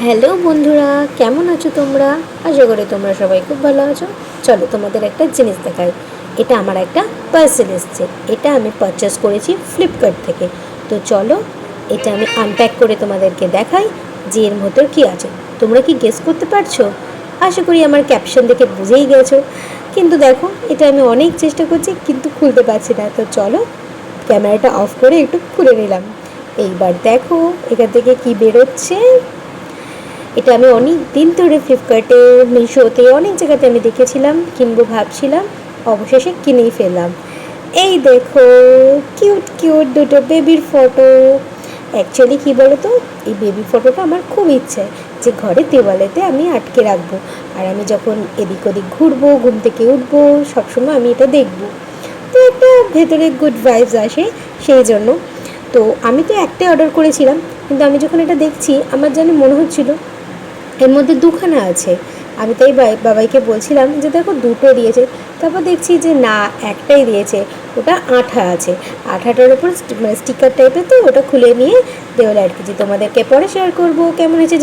Hello বন্ধুরা, কেমন আছো তোমরা? আশা করি তোমরা সবাই খুব ভালো আছো। চলো তোমাদের একটা জিনিস দেখাই। এটা আমার একটা পার্সেল এসছে। এটা আমি পারচেস করেছি ফ্লিপকার্ট থেকে। তো চলো এটা আমি আনপ্যাক করে তোমাদেরকে দেখাই যে এর ভেতর কী আছে। তোমরা কি গেস করতে পারছো? আশা করি আমার ক্যাপশন দেখে বুঝেই গেছো। কিন্তু দেখো, এটা আমি অনেক চেষ্টা করছি কিন্তু খুলতে পারছি না। তো চলো ক্যামেরাটা অফ করে একটু খুলে নিলাম। এইবার দেখো এখান থেকে কি বেরোচ্ছে। এটা আমি অনেক দিন ধরে ফ্লিপকার্টে, মিশোতে অনেক জায়গাতে আমি দেখেছিলাম, কিনবো ভাবছিলাম, অবশেষে কিনেই ফেললাম। এই দেখো, কিউট কিউট দুটো বেবির ফটো। অ্যাকচুয়ালি কী বলো তো, এই বেবি ফটোটা আমার খুব ইচ্ছে যে ঘরে দেওয়ালেতে আমি আটকে রাখবো। আর আমি যখন এদিক ওদিক ঘুরবো, ঘুম থেকে উঠবো, সবসময় আমি এটা দেখবো। তো একটা ভেতরে গুড ভাইবস আসে সেই জন্য। তো আমি তো একটাই অর্ডার করেছিলাম, কিন্তু আমি যখন এটা দেখছি আমার যেন মনে হচ্ছিলো এর মধ্যে দুখানা আছে। আমি তাই বাবাইকে বলছিলাম যে দেখো দুটো দিয়েছে, তারপর দেখছি যে না, একটাই দিয়েছে। ওটা আঠা আছে, আঠাটার ওপর স্টিকার টাইপের, তো ওটা খুলে নিয়ে দেওয়ালে আটকেছি। তোমাদেরকে পরে শেয়ার করবো কেমন হয়েছে।